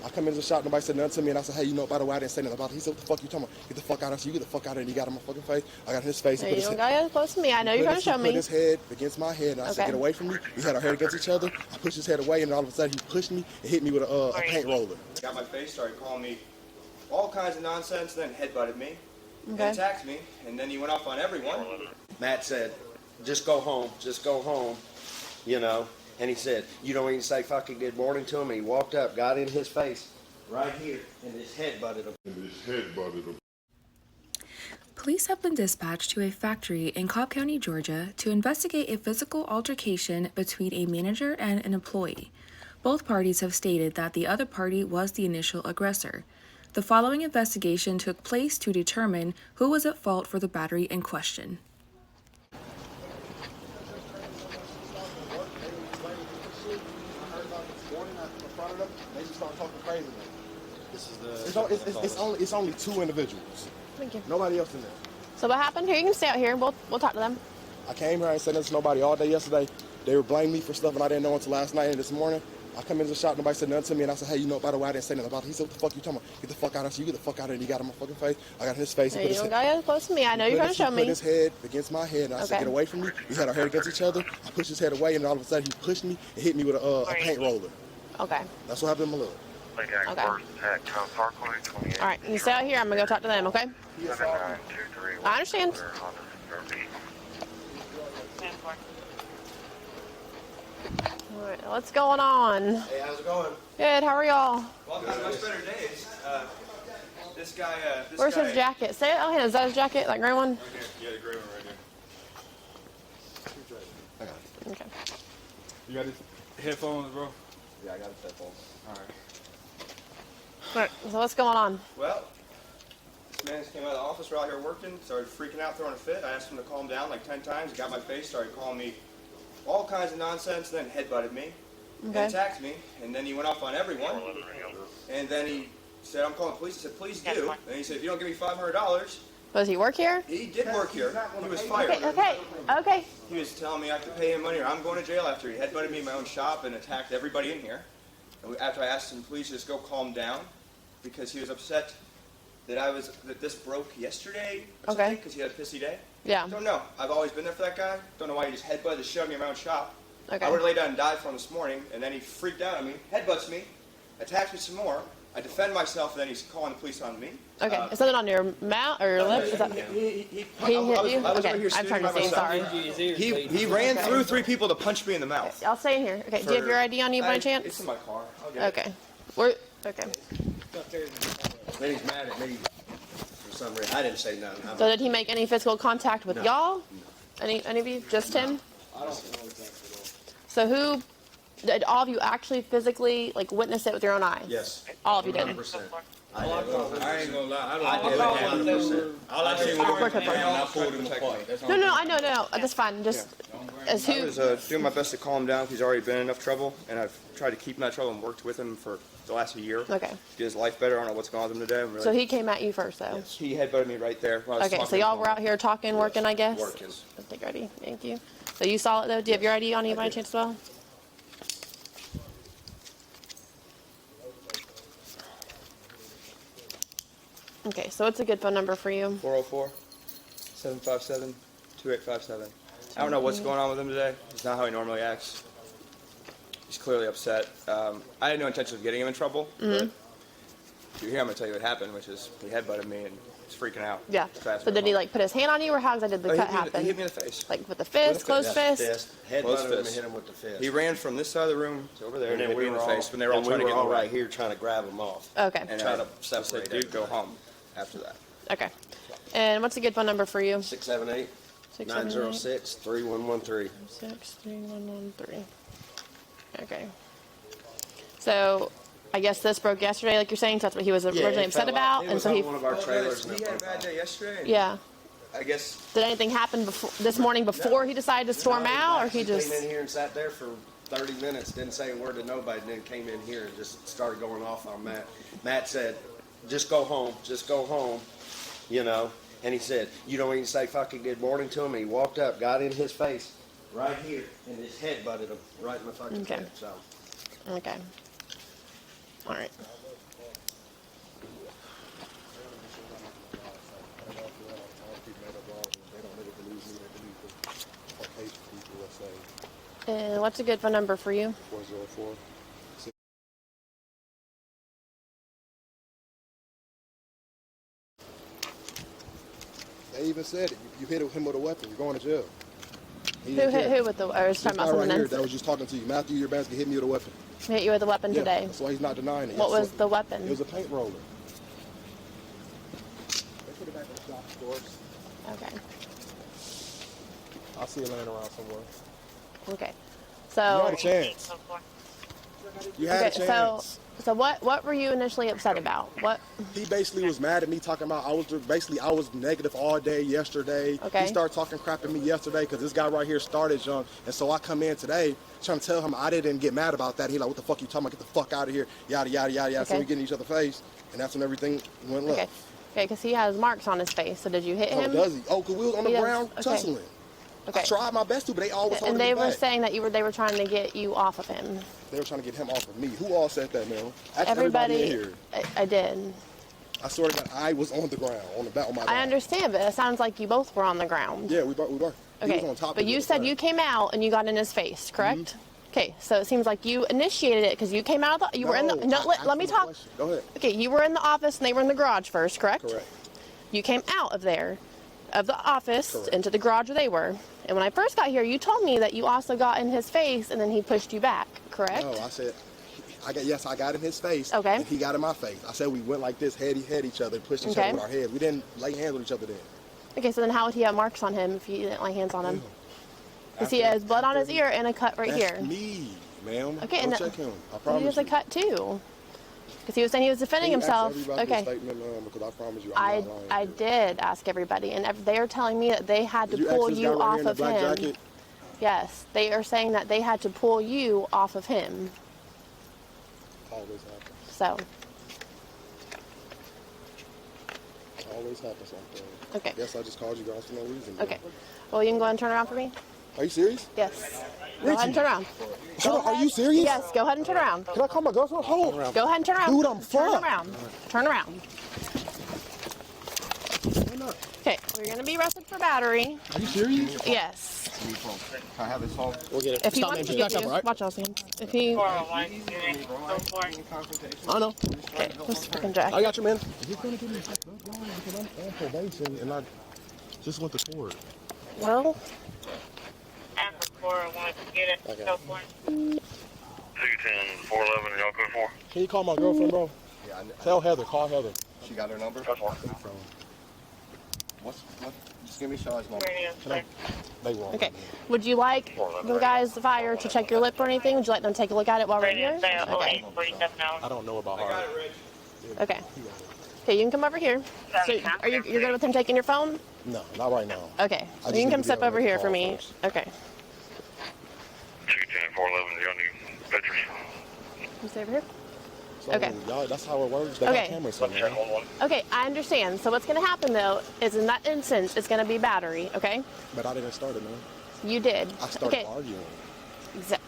I come in the shop, nobody said nothing to me, and I said, hey, you know, by the way, I didn't say nothing about it. He said, what the fuck you talking about? Get the fuck out of here. You get the fuck out of here. And he got in my fucking face. I got in his face. You don't got close to me. I know you're trying to show me. He put his head against my head, and I said, get away from me. We had our head against each other. I pushed his head away, and all of a sudden, he pushed me and hit me with a paint roller. Got my face, started calling me all kinds of nonsense, then headbutted me, and attacked me, and then he went off on everyone. Matt said, just go home, you know. And he said, you don't even say fucking good morning to him. And he walked up, got in his face right here, and his head butted him. Police have been dispatched to a factory in Cobb County, Georgia, to investigate a physical altercation between a manager and an employee. Both parties have stated that the other party was the initial aggressor. The following investigation took place to determine who was at fault for the battery in question. It's only two individuals. Thank you. Nobody else in there. So what happened? Here, you can stay out here. We'll talk to them. I came here and said nothing to nobody all day yesterday. They were blaming me for stuff and I didn't know until last night and this morning. I come into the shop, nobody said nothing to me, and I said, hey, you know, by the way, I didn't say nothing about it. He said, what the fuck you talking about? Get the fuck out of here. You get the fuck out of here. And he got in my fucking face. I got in his face. You don't got close to me. I know you're trying to show me. He put his head against my head, and I said, get away from me. We had our head against each other. I pushed his head away, and all of a sudden, he pushed me and hit me with a paint roller. Okay. That's what happened in my leg. Okay. All right, you stay out here. I'm going to go talk to them, okay? I understand. All right, what's going on? Hey, how's it going? Good, how are y'all? Well, I've had much better days. This guy, Where's his jacket? Say it. Oh, is that his jacket? That gray one? Right here. Yeah, the gray one right here. I got it. Okay. You got his headphones, bro? Yeah, I got his headphones. All right. All right, so what's going on? Well, this man came out of the office. We're out here working, started freaking out, throwing a fit. I asked him to calm down like 10 times. He got in my face, started calling me all kinds of nonsense, then headbutted me, and attacked me, and then he went off on everyone. And then he said, I'm calling the police. I said, please do. And he said, if you don't give me $500, Does he work here? he did work here. He was fired. Okay. He was telling me I have to pay him money or I'm going to jail after he headbutted me in my own shop and attacked everybody in here. And after I asked him, please just go calm down, because he was upset that this broke yesterday or something, because he had a pissy day. Yeah. Don't know. I've always been there for that guy. Don't know why he just headbutted the shit out of me in my own shop. Okay. I would have laid down and died for him this morning, and then he freaked out on me, headbutts me, attacks me some more. I defend myself, and then he's calling the police on me. Okay. Is something on your mouth or your lips? Is that... He hit you? Okay. I'm trying to see. Sorry. He ran through 3 people to punch me in the mouth. I'll stay in here. Okay. Do you have your ID on you by chance? It's in my car. I'll get Okay. Okay. Then he's mad at me for some reason. I didn't say nothing. So did he make any physical contact with y'all? Any of you? Just him? I don't know exactly. So who did all of you actually physically witness it with your own eyes? Yes. All of you did. 100%. I ain't gonna lie. I did 100%. All I seen was I pulled him apart. No, I know. That's fine. Just as I who? was doing my best to calm him down. He's already been in enough trouble, and I've tried to keep him out of trouble and worked with him for the last year. Okay. Get his life better. I don't know what's going on with him today. I'm really, So he came at you first, though. he headbutted me right there. While I was Okay. talking So to y'all him. were out here talking, working, I guess. Working. Let's take your ID. Thank you. So you saw it though. Do you have your ID on you by chance as well? Okay, so what's a good phone number for you? 404-757-2857. I don't know what's going on with him today. It's not how he normally acts. He's clearly upset. I had no intention of getting him in trouble. But if you're here, I'm going to tell you what happened, which is he headbutted me and he's freaking out. Yeah. So did he put his hand on you, or how did the cut happen? He hit me in the face. With the fist, closed fist? Headbutted him and hit him with the fist. He ran from this side of the room to over there And then hit me we in were the all, face when they were all trying to get all away. right here trying to grab him off. Okay. And Try to I said, separate dude, go home after that. Okay. And what's a good phone number for you? 678-906-3113. 63113. Okay. So, I guess this broke yesterday, like you're saying. So that's what he was originally upset about, and so he. One of our trailers. He had a bad day yesterday. Yeah. I guess. Did anything happen this morning before he decided to storm out, or he just came in here and sat there for 30 minutes, didn't say a word to nobody, and then came in here and just started going off on Matt. Matt said, just go home, you know. And he said, you don't even say fucking good morning to him. And he walked up, got in his face right here, and his head butted him right in the fucking head. So. Okay. All right. And what's a good phone number for you? 404. They even said it. You hit him with a weapon, you're going to jail. He Who didn't hit care. who with the? Or was This talking guy about right something here else? that was just talking to you. Matthew Urbanski hit me with a weapon. Hit you with a weapon Yeah, today. that's why he's not denying it. What Yes, was the weapon? It was a paint roller. They put it back in the shop, of course. Okay. I'll see it laying around somewhere. Okay. You So. had a chance. You had a Okay. chance. So what were you initially upset about? What? He basically was mad at me, talking about I was negative all day yesterday. Okay. He started talking crap at me yesterday because this guy right here started young, and so I come in today trying to tell him I didn't get mad about that. He like, what the fuck you talking about? Get the fuck out of here, yada yada yada yada. So Okay. we get in each other's face, and that's when everything went left. Okay. Okay, because he has marks on his face. So did you hit Oh, him? does he? Oh, because we was on the He does. ground Okay. tussling. Okay. I tried my best to, but they always holding And they me were back. saying that they were trying to get you off of him. They were trying to get him off of me. Who all said that, man? Ask everybody in here. I did. I swear to God, I was on the ground, on the back, on my back. I understand, but it sounds like you both were on the ground. Yeah, we were. He Okay, was on top but of me you at the said time. you came out and you got in his face, correct? Okay, so it seems like you initiated it because you came out of the. You were in the. No, let me talk. Go ahead. Okay, you were in the office and they were in the garage first, correct? Correct. You came out of there, of the office, Correct. into the garage where they were. And when I first got here, you told me that you also got in his face and then he pushed you back, correct? No, I said, I got in his face. Okay. And he got in my face. I said we went like this, head each other, pushed each Okay. other with our heads. We didn't lay hands on each other then. Okay, so then how would he have marks on him if you didn't lay hands on him? Because he has blood on his ear and a cut right That's here. me, ma'am. Okay, Go and check him. I He promise has a you. cut too. Because he was saying he was defending Can you ask himself. everybody Okay. a statement, because I promise you, I I'm not lying. I did ask everybody, and they are telling me that they had to Did you pull ask this you guy right off here in the of black him. jacket? Yes, they are saying that they had to pull you off of him. Always happens. So, Always happens like that. okay. Guess I just called you guys for no reason. man. Okay. Well, you can go ahead and turn around for me. Are you serious? Yes. Go ahead and turn around. Hold on, are you serious? Yes. Go ahead and turn around. Can I call my girlfriend? Hold on. Go ahead and turn around. Dude, I'm Turn fucked. around. Turn around. Why not? Okay. We're gonna be arrested for battery. Are you serious? Yes. Can I have this phone? We'll get it. If he wants to get you, watch those hands. If he, I know. okay, let's fucking jack. I got you, man. He's gonna give me because I'm on probation and I just went to court. Well, Okay. 210-411, y'all go for? Can you call my girlfriend, bro? Yeah, Tell Heather. Call Heather. she got her number. What? Just give me Shaw's number. They wrong. okay. Would you like the guys fire to check your lip or anything? Would you like them to take a look at it while we're here? Okay. I don't know about her. Okay. Okay, you can come over here. So, you're good with him taking your phone? No, not right now. Okay. I So just you can need come to step be able over to here call for me. first. Okay. 210-411, y'all need pictures. You stay over here. So, Okay. y'all, that's how it works. They Okay. got cameras somewhere. Okay, I understand. So what's going to happen though is in that instance, it's going to be battery. Okay. But I didn't start it, man. You did. I started Okay. arguing.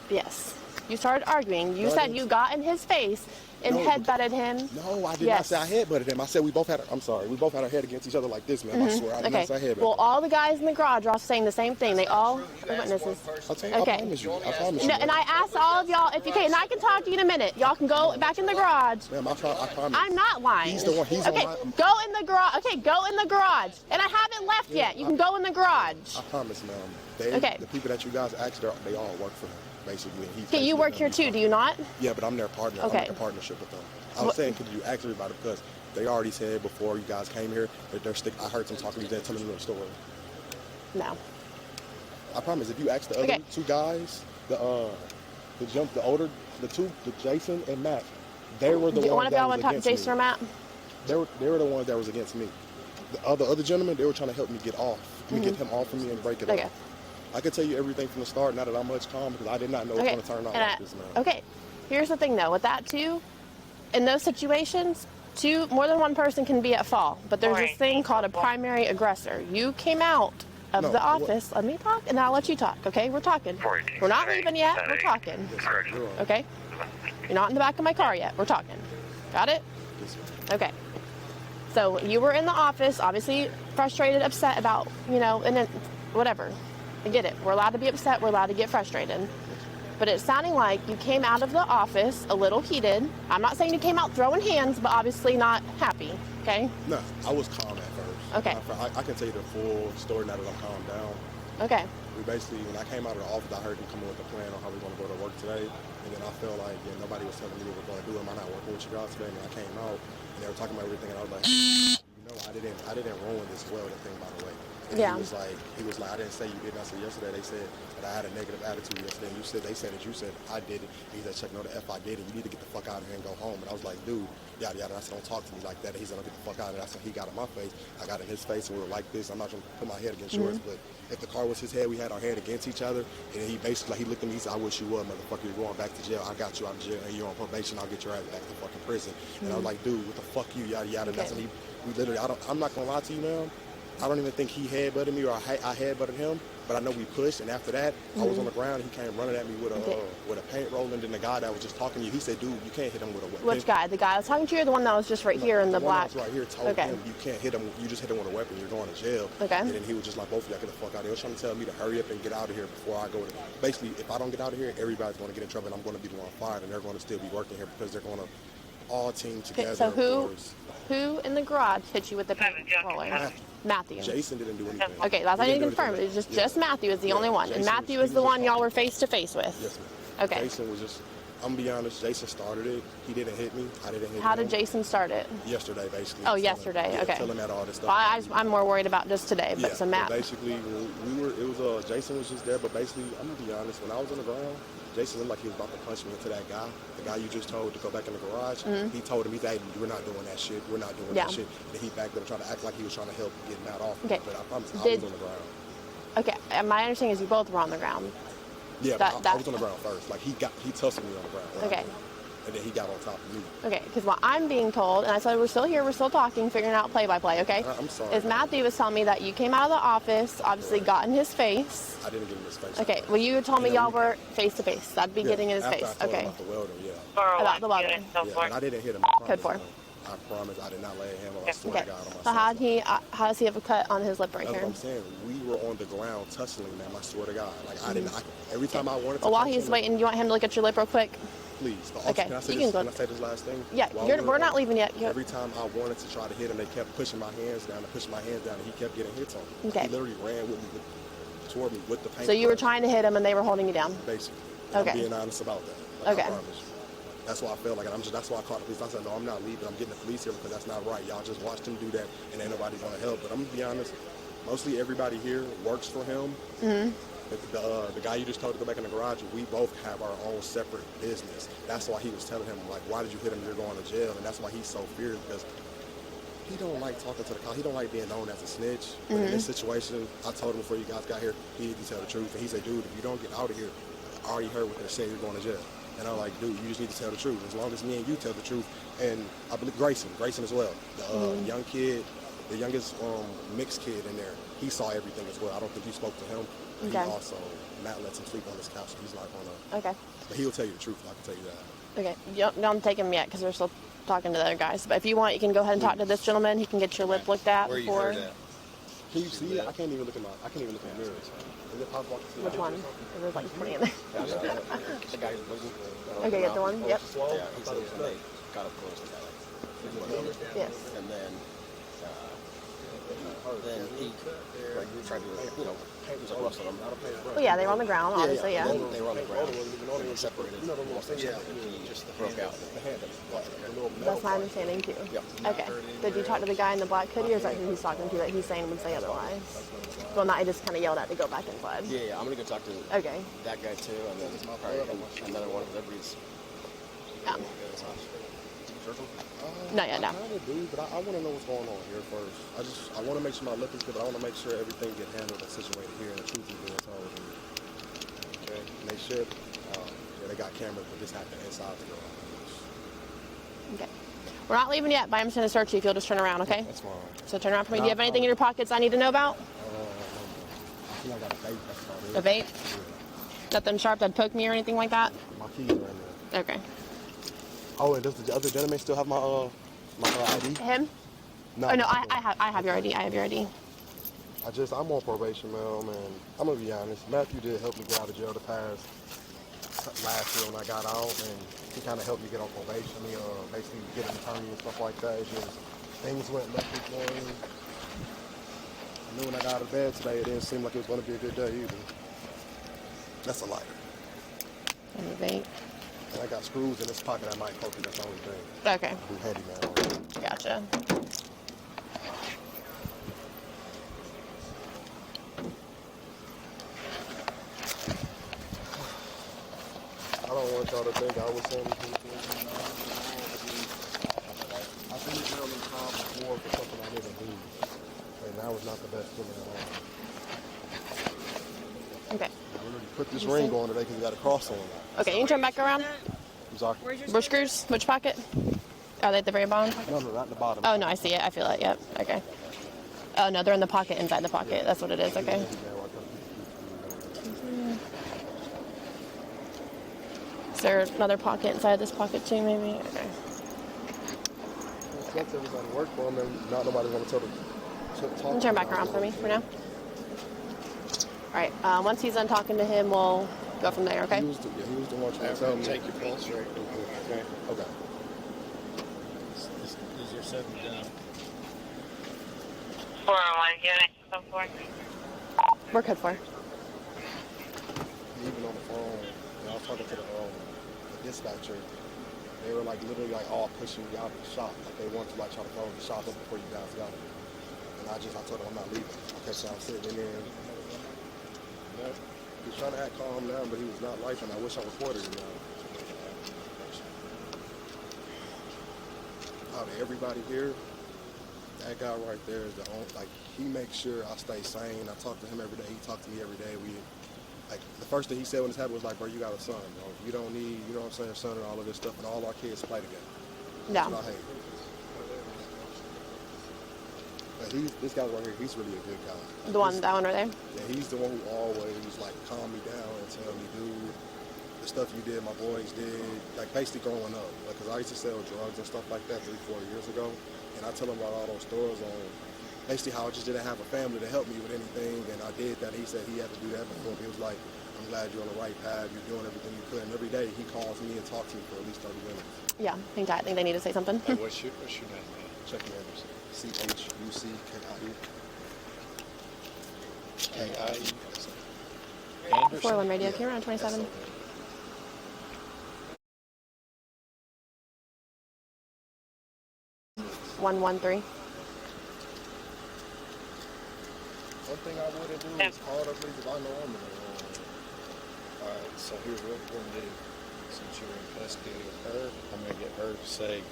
Yes. You started arguing. You No, I said didn't. you got in his face and No, headbutted him. No, I did Yes. not say I headbutted him. I said we both had. I'm sorry. We both had our head against each other like this, man. I swear, I did Okay. not say I headbutted. Well, all the guys in the garage are all saying the same thing. They all are witnesses. I'll tell you, I Okay. promise you. I promise you. No, and I asked all of y'all if you can, and I can talk to you in a minute. Y'all can go back in the garage. Ma'am, I promise. I'm not lying. He's the one. He's okay, on my. go in the garage. Okay, go in the garage. And I haven't left yet. You can go in the garage. I promise, ma'am. They, Okay. The people that you guys asked, they all work for him, basically. And he Okay, pays you me work them. here too, do you not? Yeah, but I'm their partner. Okay. I'm in a partnership with them. I was What- saying, could you ask everybody because they already said before you guys came here that they're I heard them talking to you, telling me the story. No. I promise. If you ask the other Okay. two guys, the older, the Jason and Matt, they were the Do you ones want to that go was and talk to against Jason or me. Matt? They were the ones that was against me. The other gentlemen, they were trying to help me get off. Get him off of me and break it Okay. up. I could tell you everything from the start, now that I'm much calm, because I did not know it was Okay. going to turn out And like this, man. okay. Here's the thing though, with that too, in those situations, more than one person can be at fault. But there's this thing called a primary aggressor. You came out of No, the what- office. Let me talk, and I'll let you talk. Okay, we're talking. We're not leaving yet. We're talking. You're right. Okay. You're not in the back of my car yet. We're talking. Got it? Yes, ma'am. Okay. So you were in the office, obviously frustrated, upset about, and then whatever. I get it. We're allowed to be upset. We're allowed to get frustrated. but it's sounding like you came out of the office a little heated. I'm not saying you came out throwing hands, but obviously not happy, okay? No, I was calm at first. Okay. I can tell you the full story now that I'm calmed down. Okay. We basically, when I came out of the office, I heard him come in with a plan on how we were going to go to work today. And then I felt like, yeah, nobody was telling me what we're going to do. Am I not working with you guys today? And I came out, and they were talking about everything, and I was like, you know, I didn't ruin this welding thing, by the way. And Yeah. he was like, I didn't say you did. And I said, yesterday they said that I had a negative attitude yesterday. And they said that you said I did it. And he said, check, no, the F I did it. You need to get the fuck out of here and go home. And I was like, dude, yada, yada. I said, don't talk to me like that. And he said, don't get the fuck out of here. I said, he got in my face. I got in his face, and we were like this. I'm not trying to put my head against yours, but if the car was his head, we had our head against each other. And he basically, he looked at me, he said, I wish you would, motherfucker. You're going back to jail. I got you out of jail, and you're on probation. I'll get your ass back to fucking prison. And I was like, dude, what the fuck you, yada, yada. Okay. That's when we literally, I'm not going to lie to you, man. I don't even think he headbutted me or I headbutted him, but I know we pushed. And after that, I was on the ground. And he came running at me with a paint roller. And then the guy that was just talking to you, he said, dude, you can't hit him with a weapon. Which guy? The guy I was talking to you, or the one that was just right here in the black? The one that was right here told him, you can't hit him. You just hit him with a weapon. You're going to jail. Okay. And then he was just like, both of y'all get the fuck out of here. He was trying to tell me to hurry up and get out of here before I go to. Basically, if I don't get out of here, everybody's going to get in trouble, and I'm going to be the one fired, and they're going to still be working here because they're going to all team together. So who in the garage hit you with the paint roller? Matthew. Jason didn't do anything. Okay, that's not even confirmed. It's just Matthew is the only one. Jason and Matthew is the one y'all were face to face with. Yes, ma'am. Okay. Jason was just, I'm gonna be honest, Jason started it. He didn't hit me. I didn't hit him. How did Jason start it? Yesterday, basically. Oh, yesterday. Okay. Tell him that all this stuff. Well, I'm more worried about just today. But so Matt. Basically, Jason was just there. But basically, I'm gonna be honest. When I was on the ground, Jason looked like he was about to punch me into that guy. The guy you just told to go back in the garage. He told him, he's like, we're not doing that shit. We're not doing that shit. And then he backed up, trying to act like he was trying to help get Matt off. Okay. But I promise, I was on the ground. Okay. My understanding is you both were on the ground. Yeah, but I was on the ground first. Like he tussled me on the ground. Okay. And then he got on top of me. Okay, because what I'm being told, and I said we're still here, we're still talking, figuring out play-by-play, okay? I'm sorry. Is Matthew was telling me that you came out of the office, obviously got in his face. I didn't get in his face. Okay, well you told me y'all were face-to-face. That'd be getting in his face. I told Okay. him about the welder, About the welder. Yeah, and I didn't hit him. Code 4. I promise I did not lay a hand on. I swear to God on myself. So how does he have a cut on his lip right That's here? what I'm saying. We were on the ground tussling, man. I swear to God. Like every time I wanted to. Well, while he's waiting, you want him to look at your lip real quick? Please. Okay. Can I say this last thing? Yeah, we're not leaving yet. Every time I wanted to try to hit him, they kept pushing my hands down, and he kept getting hits on me. Okay. He literally ran with me, toward me with the paint. So you were trying to hit him, and they were holding you down. Basically. Okay. I'm being honest about that. Like, okay. I promise you. That's why I felt like it. That's why I called the police. I said, no, I'm not leaving. I'm getting the police here because that's not right. Y'all just watched him do that, and ain't nobody going to help. But I'm going to be honest, mostly everybody here works for him. The guy you just told to go back in the garage, we both have our own separate business. That's why he was telling him, like, why did you hit him? You're going to jail. And that's why he's so feared, because he don't like talking to the cops. He don't like being known as a snitch. But in this situation, I told him before you guys got here, he needed to tell the truth. And he said, dude, if you don't get out of here, I already heard what they're saying, you're going to jail. And I'm like, dude, you just need to tell the truth. As long as me and you tell the truth. And I believe Grayson as well. The young kid, the youngest mixed kid in there, he saw everything as well. I don't think you spoke to him. He also, Matt lets him sleep on his couch. So he's like on a... Okay. But he'll tell you the truth, I can tell you that. Okay. You don't take him yet because we're still talking to the other guys. But if you want, you can go ahead and talk to this gentleman. He can get your lip looked at before... Can you see it? I can't even look in the mirror. Is it possible to see? Which one? There's like 20 in there. The guy who's looking. Okay, get the one? Yep. Yeah, he said they got up close to that. Yes. And then he tried to, he was like wrestling them. Well, yeah, they were on the ground, obviously, yeah. They were on the ground. They separated. He just broke out. That's my understanding, too. Okay. Did you talk to the guy in the black hoodie, or is that who he's talking to that he's saying would say otherwise? Well, not, he just kind of yelled at to go back inside. Yeah, I'm going to go talk to that guy, too, and then probably another one of everybody's. Yeah. No, yeah, no. I kind of do, but I want to know what's going on here first. I want to make sure my lip is good, but I want to make sure everything get handled and situated here, and the truth is being told. Okay, and they should. They got cameras, but this happened inside the garage. Okay. We're not leaving yet, but I'm just going to search you if you'll just turn around, okay? That's fine. So turn around for me. Do you have anything in your pockets I need to know about? I think I got a vape. That's about it. A vape? Yeah. Nothing sharp that'd poke me or anything like that? My keys are in there. Okay. Oh, and does the other gentleman still have my ID? Him? No. Oh no, I have your ID. I have your ID. I'm on probation, man. I'm gonna be honest. Matthew did help me get out of jail the past last year when I got out, and he kind of helped me get on probation. I mean, basically get an attorney and stuff like that. It's just things went left this morning. I knew when I got out of bed today, it didn't seem like it was going to be a good day either. That's a lighter. And you vape. And I got screws in this pocket I might poke it. That's the only thing. Okay. I'm handyman on it. Gotcha. I don't want y'all to think I was saying anything. I've been jail in time before for something I didn't do. And that was not the best feeling at all. Okay. I literally put this ring on today because we got a cross on it. Okay, you can turn back around. I'm sorry. Where's screws? Which pocket? Are they at the very bottom? No, not the bottom. Oh, no, I see it. I feel it. Yep. Okay. Oh, no, they're in the pocket inside the pocket. That's what it is. Okay. Is there another pocket inside this pocket too, maybe? Okay. Once everybody work for him, and not nobody's going to tell them. You can turn back around for me for now. All right. Once he's done talking to him, we'll go from there, okay? He was the one trying to tell me. Take your pulse rate. Okay. Okay. Is your 7 down? 401 unit, so forth. We're code 4. Even on the phone, I was talking to the dispatcher. They were like literally like all pushing me out of the shop. Like they wanted to like try to close the shop up before you guys got it. And I told them I'm not leaving. Okay, so I'm sitting in there. He was trying to act calm now, but he was not liking it. I wish I reported him now. Out of everybody here, that guy right there is the only, like, he makes sure I stay sane. I talk to him every day. He talks to me every day. Like, the first thing he said when this happened was like, bro, you got a son, bro. You don't need, you know what I'm saying, a son and all of this stuff, and all our kids play together. No. That's what I hate. But this guy right here, he's really a good guy. That one right there? Yeah, he's the one who always, like, calm me down and tell me, dude, the stuff you did, my boys did, like, basically growing up. Because I used to sell drugs and stuff like that 3-4 years ago, and I tell him about all those stories on basically how I just didn't have a family to help me with anything, and I did that. He said he had to do that before. He was like, I'm glad you're on the right path. You're doing everything you could. And every day he calls me and talks to me for at least 30 minutes. Yeah, I think they need to say something. Hey, what's your name, man? Check your Anderson. CHUCKIE. K-I-E. 401 radio, can you run 27? $113. One thing I wouldn't do is call the police if I know I'm in the wrong. Alright, so here's what we're going to do. Since you're in custody of her, I'm going to get her to say,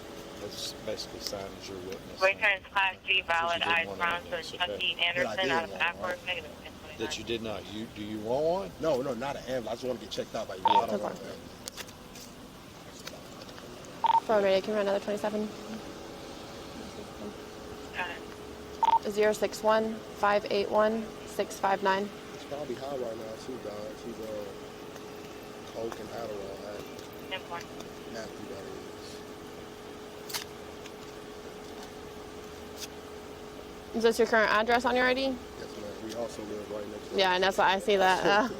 let's basically sign as your witness. Returns Class G valid eyes brown to Chucky Anderson out of Akron, negative 1029. That you did not. Do you want one? No, not an ambulance. I just want to get checked out by you. Yeah. I don't want that. 401 radio, can you run another 27? 061 581 659. He's probably high right now too, guys. He's coke and Adderall. Nasty that is. Is this your current address on your ID? Yes, ma'am. We also live right next to Yeah, and that's why I see that.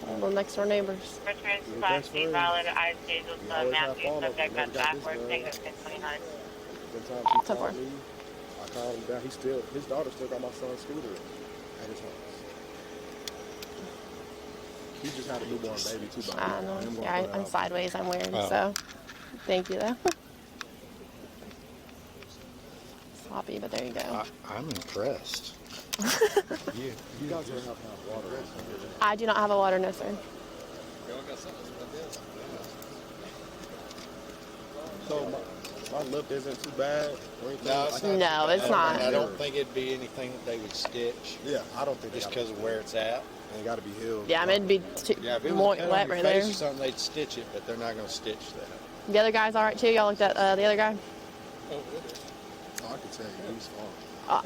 All the next door neighbors. Returns Class G valid eyes scheduled to Matthew, subject at Akron, negative 1029. Sometimes he So far. called me. I called him down. His daughter still got my son's scooter at his house. He just had a newborn baby too. By I know. Yeah, I'm sideways. I'm weird. So, thank you, though. Sloppy, but there you go. I'm impressed. You guys don't have to have water. I do not have a water, no, sir. So my lip isn't too bad or anything. No, it's not. No, it's not. I don't think it'd be anything that they would stitch. Yeah, I don't think Just they because of where it's at. They got to be healed. Yeah, I mean, it'd be Yeah, if it was more cut on wet your right face there. or something, they'd stitch it, but they're not going to stitch that. The other guy's all right, too. Y'all looked at the other guy? Oh, I can tell you, he's fine. Uh,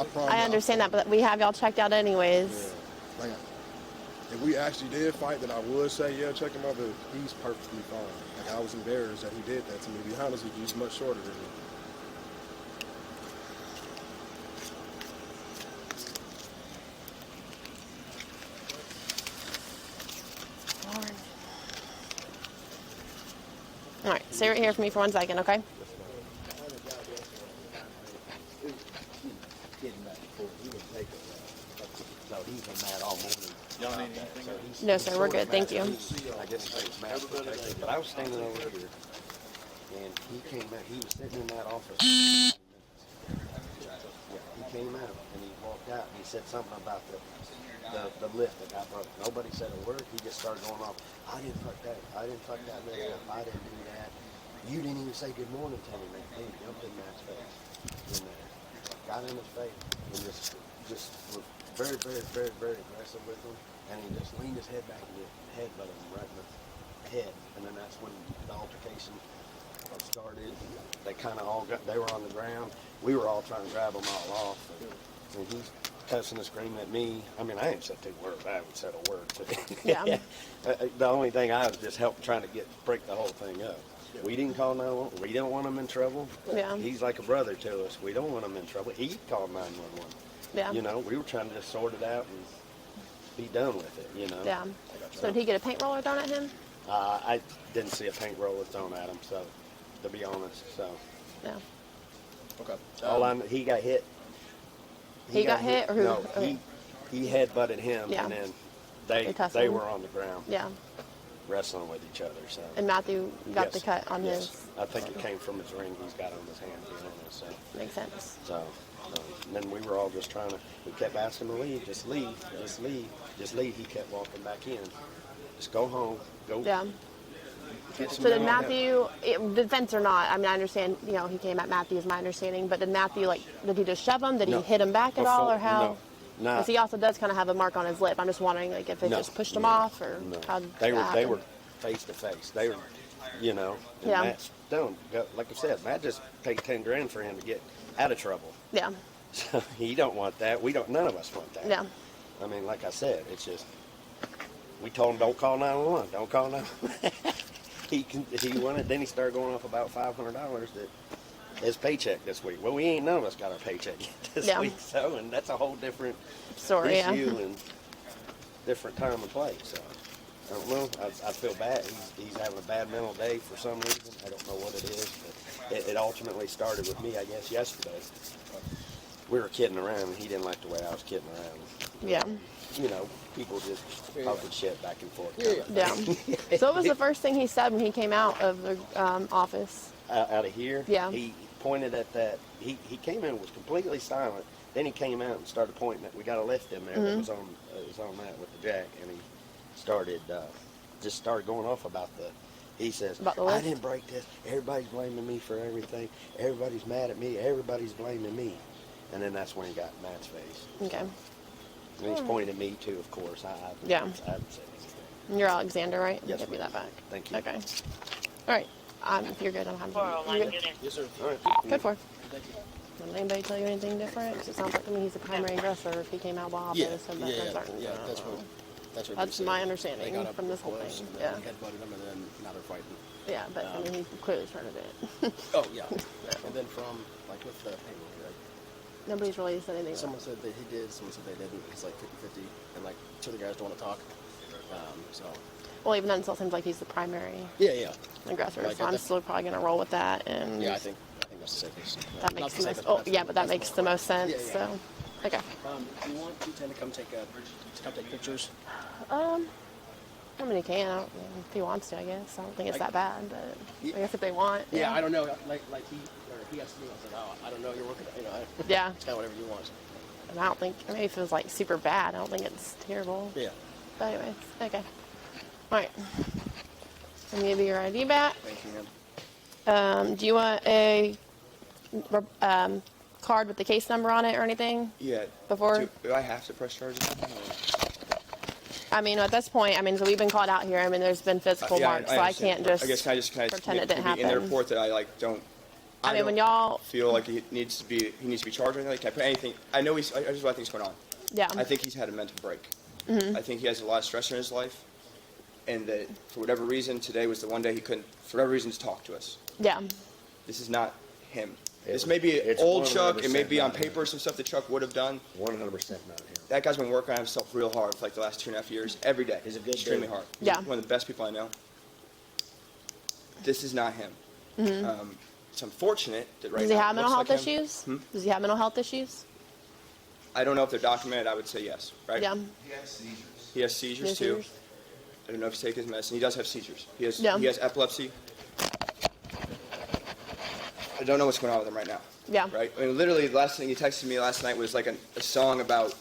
I promise. I understand that, but we have y'all checked out anyways. Yeah. Like, if we actually did fight, then I would say, yeah, check him out, but he's perfectly fine. Like, I was embarrassed that he did that to me. To be honest with you, he's much shorter than me. Lord. All right, stay right here for me for 1 second, okay? So he's been mad all morning. Y'all need anything? No, sir, we're good, thank you. I guess he's mad protected, but I was standing over here, and he came out. He was sitting in that office. Yeah, he came out and he walked out and he said something about the lift that got broke. Nobody said a word. He just started going off. I didn't fuck that. I didn't fuck that man up. I didn't do that. You didn't even say good morning to him. And he jumped in Matt's face. In there, got in his face, and just was very, very, very, very aggressive with him. And he just leaned his head back and headbutted him right in the head. And then that's when the altercation started. They kind of all got. They were on the ground. We were all trying to grab them all off. And he's cussing and screaming at me. I mean, I ain't said 2 words. I haven't said a word. Yeah. The only thing I was just helping trying to break the whole thing up. We didn't call 911. We didn't want him in trouble. Yeah. He's like a brother to us. We don't want him in trouble. He called 911. Yeah. You know, we were trying to just sort it out and be done with it, you know. Yeah. So did he get a paint roller thrown at him? I didn't see a paint roller thrown at him, so, to be honest, so. No. Okay. He got hit. He got hit, or who? No, Okay. he headbutted him, Yeah. and then They they tussled. were on the ground Yeah. wrestling with each other, so. And Matthew got Yes, the cut on yes. his. I think it came from his ring he's got on his hand, you know, so. Makes sense. So, and then we were all just trying to, we kept asking him to leave, just leave, just leave, just leave. He kept walking back in. Just go home, go. Yeah. Get some So did help. Matthew, defense or not, I mean, I understand, you know, he came at Matthew is my understanding, but did Matthew, like, did he just shove him? Did No. he hit him back at all, or Before- how? no. Nah. Because he also does kind of have a mark on his lip. I'm just wondering, like, if it No. just pushed him No. off, or No. how They that were happened. face to face. They were, you know, and Yeah. Matt's done. Like I said, Matt just paid 10 grand for him to get out of trouble. Yeah. So he don't want that. We don't. None of us want that. Yeah. I mean, like I said, it's just we told him don't call 911. Don't call 911. He wanted. Then he started going off about $500 that his paycheck this week. Well, we ain't none of us got our paycheck yet this Yeah. week, so and that's a whole different Story, yeah. issue and different time and place. So I don't know. I feel bad. He's having a bad mental day for some reason. I don't know what it is, but it ultimately started with me, I guess, yesterday. We were kidding around, and he didn't like the way I was kidding around. Yeah. You know, people just talking shit back and forth. Yeah. So what was the first thing he said when he came out of the office? Out of here, Yeah. he pointed at that. He came in and was completely silent. Then he came out and started pointing at. We got a lift in there that was on that with the jack, and he started just started going off about the. He says, About the I lift? didn't break this. Everybody's blaming me for everything. Everybody's mad at me. Everybody's blaming me. And then that's when he got in Matt's face. Okay. And he's pointing at me too, of course. I Yeah. haven't said anything. You're Alexander, right? Yes, Give me ma'am. that back. Thank you. Okay. All right. If you're good, I'm happy. 401 You're good? unit. Yes, sir. All right. Good for. Did anybody tell you anything different? 'Cause it sounds like to me he's the primary aggressor if he came out of the office Yeah, and that concern. yeah, that's what they That's said. my They understanding got up from this whole close, thing. and Yeah. then he headbutted him, and then now they're fighting. Yeah, but I mean, he clearly started it. Oh yeah, and then from like with the payroll, like, Nobody's really said anything. someone said that he did, someone said they didn't. It's like 50-50, and like 2 other guys don't want to talk. So Well, even then, it still seems like he's the primary yeah, aggressor. Like, So I'm still probably going to roll with that. And yeah. I think that's the safest. that Not makes the the most. safest, Oh, that's yeah, the- but that that's makes the most sense. Yeah, yeah. So, okay. Do you want T10 to come take pictures? I mean, he can. I don't, if he wants to, I guess. I don't think it's that bad, but I guess if they want. Yeah, I don't know. Like he asked me. I said, oh, I don't know. You're working. You know, Yeah. it's kind of whatever you want. And I don't think. I mean, if it was like super bad, I don't think it's terrible. Yeah. But anyways, okay. All right. Let me give you your ID back. Thank you, man. Do you want a card with the case number on it or anything? Yeah. Before? Do I have to press charges? I mean, at this point, I mean, so we've been called out here. I mean, there's been physical marks, so I can't understand. just. I guess can I pretend it didn't maybe in the happen. report that I like don't. I mean, when don't y'all. feel like he needs to be charged or anything. Like, can I put anything? I know he's. I just what I think's going on. Yeah. I think he's had a mental break. Mm-hmm. I think he has a lot of stress in his life, and that for whatever reason today was the one day he couldn't, for whatever reason, talk to us. Yeah. This is not him. It This was- may be it's old Chuck. It may 100% be on not him. paper some stuff that Chuck would have done. 100% not him. That guy's been working on himself real hard for like the last 2.5 years, every day. He's a good extremely dude. hard. Yeah. One of the best people I know. this is not him. It's unfortunate that right Does he now have it mental health looks like him. issues? Does he have mental health issues? I don't know if they're documented. I would say yes, right? Yeah. He has seizures. He has seizures Yes, too. seizures. I don't know if he's taking his medicine. He does have seizures. He has Yeah. he has epilepsy. I don't know what's going on with him right now. Yeah. Right? I mean, literally, the last thing he texted me last night was like a song about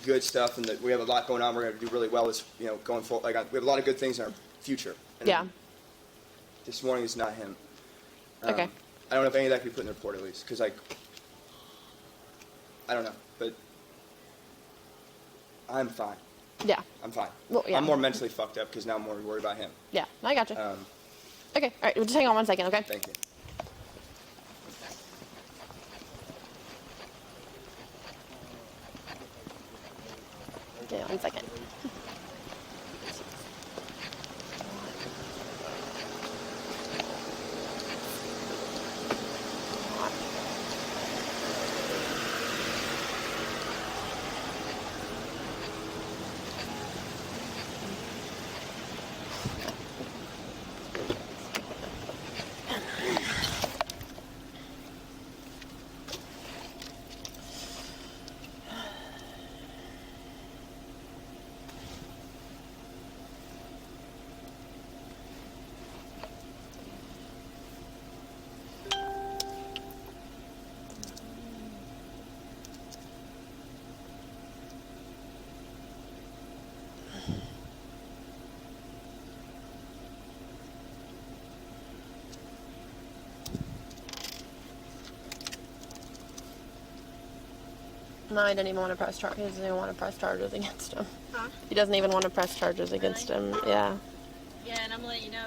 good stuff, and that we have a lot going on. We're going to do really well. As going forward, like we have a lot of good things in our future. And Yeah. This morning is not him. Okay. I don't know if any of that can be put in the report at least, because like I don't know, but I'm fine. Yeah. I'm fine. Well, yeah. I'm more mentally fucked up because now I'm more worried about him. Yeah. I got you. Um, Okay. All right. Well, just hang on 1 second, okay? Thank you. Yeah, 1 second. No, he doesn't even want to press charges. He doesn't even want to press charges against him. Huh? He doesn't even want to press charges against him. Yeah. Yeah, and I'm gonna let you know,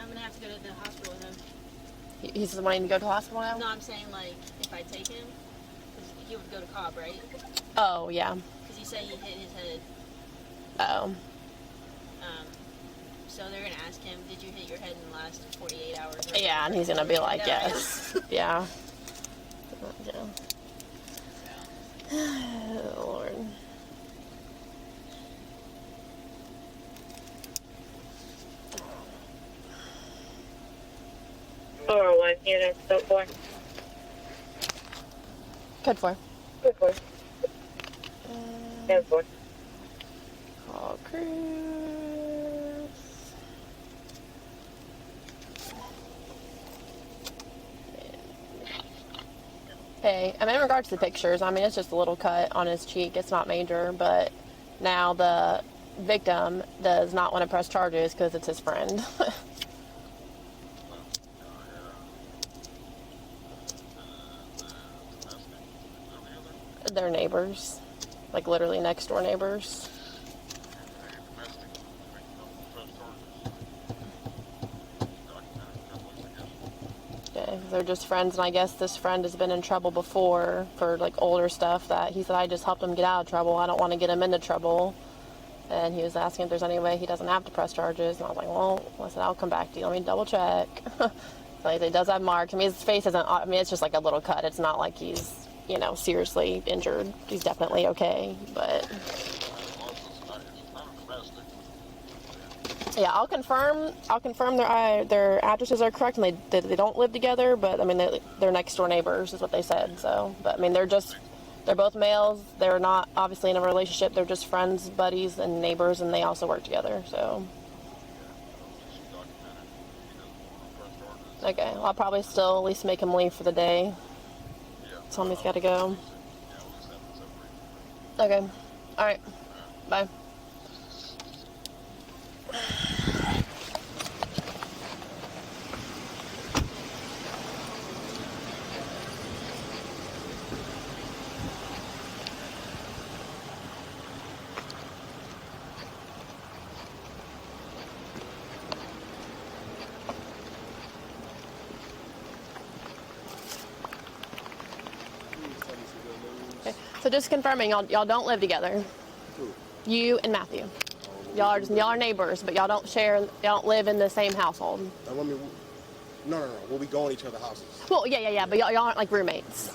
I'm gonna have to go to the hospital with him. He's wanting to go to the hospital now? No, I'm saying, like, if I take him, because he would go to Cobb, right? Oh, yeah. Because he said he hit his head. Oh. So they're gonna ask him, did you hit your head in the last 48 hours? Yeah, and he's going to be like, No. yes. Yeah. Oh, Lord. Unit, so forth. Code 4. Good for. 10-4. Call Cruz. Hey, I mean, in regards to the pictures, I mean, it's just a little cut on his cheek. It's not major, but now the victim does not want to press charges because it's his friend. They're neighbors, like literally next door neighbors. Yeah, they're just friends, and I guess this friend has been in trouble before for like older stuff that he said, I just helped him get out of trouble. I don't want to get him into trouble. And he was asking if there's any way he doesn't have to press charges. And I was like, well, I said, I'll come back to you. Let me double check. So he does have marks. I mean, his face isn't, I mean, it's just like a little cut. It's not like he's, you know, seriously injured. He's definitely okay, but yeah, I'll confirm their addresses are correct, and they don't live together, but I mean they're next door neighbors is what they said. So, but I mean they're both males. They're not obviously in a relationship. They're just friends, buddies, and neighbors, and they also work together. So okay, well, I'll probably still at least make him leave for the day. Tell him he's got to go. Okay. All right. Bye. So just confirming, y'all don't live together. You and Matthew. Y'all are neighbors, but y'all don't live in the same household. No. We'll be going to each other's houses. Well, yeah, but y'all aren't like roommates.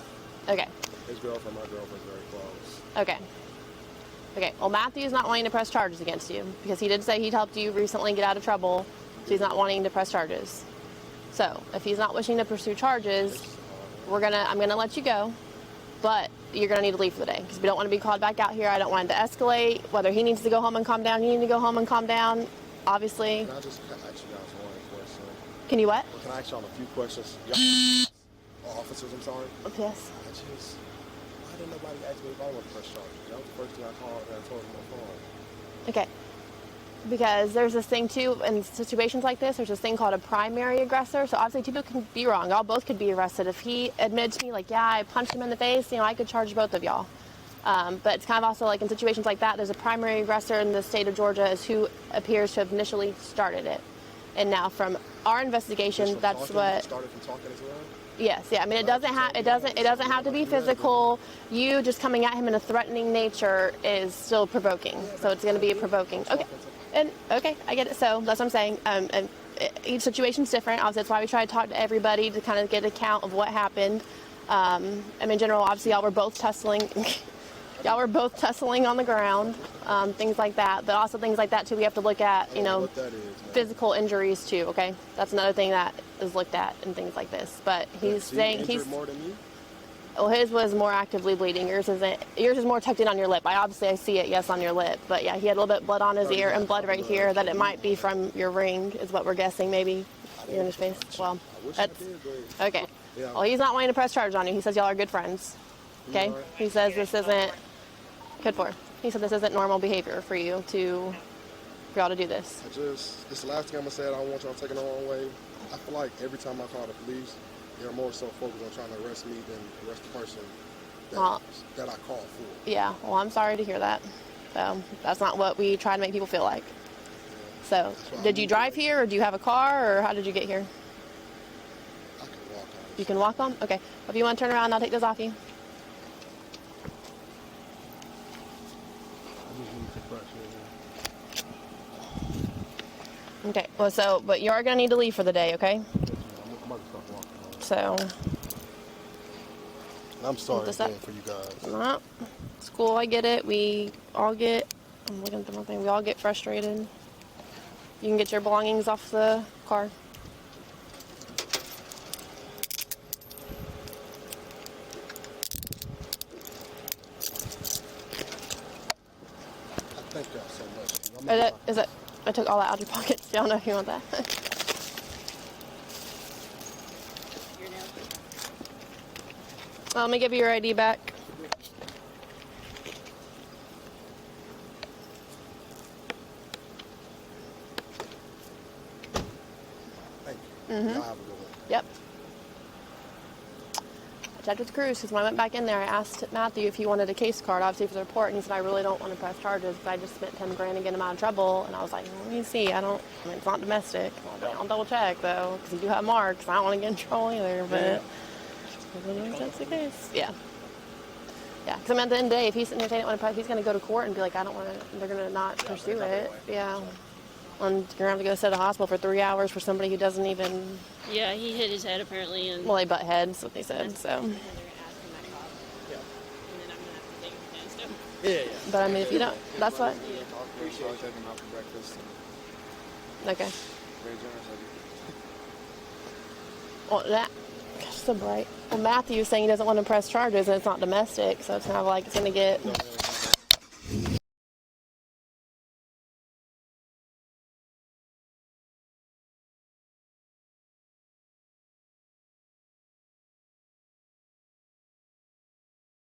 Okay. His girlfriend, my girlfriend's very close. Okay. Well, Matthew's not wanting to press charges against you because he did say he'd helped you recently get out of trouble, So he's not wanting to press charges. So if he's not wishing to pursue charges, I'm gonna let you go, but you're gonna need to leave for the day because we don't want to be called back out here. I don't want it to escalate. Whether he needs to go home and calm down, you need to go home and calm down. Obviously. Can I just ask you guys one question? Can you what? Can I ask y'all a few questions? Officers, I'm sorry. Yes. Why didn't nobody ask me if I want to press charges? That was the first thing I called and I told them on the phone. Okay. Because there's this thing too, in situations like this, there's this thing called a primary aggressor. So obviously two people can be wrong. Y'all both could be arrested. If he admitted to me, like, yeah, I punched him in the face, I could charge both of y'all. But it's kind of also like in situations like that, there's a primary aggressor in the state of Georgia is who appears to have initially started it. And now from our investigation, that's what started from talking as well? Yes, yeah. I mean, it doesn't have to be physical. You just coming at him in a threatening nature is still provoking. So it's going to be a provoking. Okay. Okay, I get it. So that's what I'm saying. And each situation's different. Obviously, that's why we try to talk to everybody to kind of get a count of what happened. I mean, in general, obviously, y'all were both tussling. Y'all were both tussling on the ground, things like that. But also things like that too. We have to look at, physical injuries too. Okay, that's another thing that is looked at and things like this. But he's saying he's more than you. Well, his was more actively bleeding. Yours isn't. Yours is more tucked in on your lip. I see it, yes, on your lip. But yeah, he had a little bit of blood on his ear and blood right here. That it might be from your ring, is what we're guessing. Maybe in his face. Well, that's okay. Well, he's not wanting to press charges on you. He says y'all are good friends. Okay. He says this isn't good for. He said this isn't normal behavior for y'all to do this. This is the last thing I'm gonna say. I don't want y'all to take it the wrong way. I feel like every time I call the police, they're more so focused on trying to arrest me than arrest the person that I called for. Yeah, well, I'm sorry to hear that. So that's not what we try to make people feel like. So, did you drive here, or do you have a car, or how did you get here? I can walk home. You can walk home? Okay. If you want to turn around, I'll take this off you. Okay, well, but you are going to need to leave for the day, okay? So. I'm sorry again for you guys. No, it's cool, I get it. I'm looking at the wrong thing. We all get frustrated. You can get your belongings off the car. Thank y'all so much. I took all that out of your pockets. Y'all know if you want that. Let me give you your ID back. Thank you. Y'all have a good one. Yep. I checked with Cruz because when I went back in there, I asked Matthew if he wanted a case card, obviously for the report, and he said, I really don't want to press charges because I just spent 10 grand to get him out of trouble. And I was like, let me see. It's not domestic. I'll double check though, because you do have marks. I don't want to get in trouble either, but that's the case. Yeah. Yeah, because at the end of the day, if he's sitting here saying he's going to go to court and be like, I don't want to, they're going to not pursue it. Yeah. And you're going to have to go sit at the hospital for 3 hours for somebody who doesn't even. Yeah, he hit his head apparently. And well, they butt heads, what they said, so. Yeah. But I mean, if you don't, that's what. Appreciate you taking out for breakfast. Okay. Very generous of you. Well, gosh, so bright. Well, Matthew's saying he doesn't want to press charges and it's not domestic, so it's kind of like it's going to get.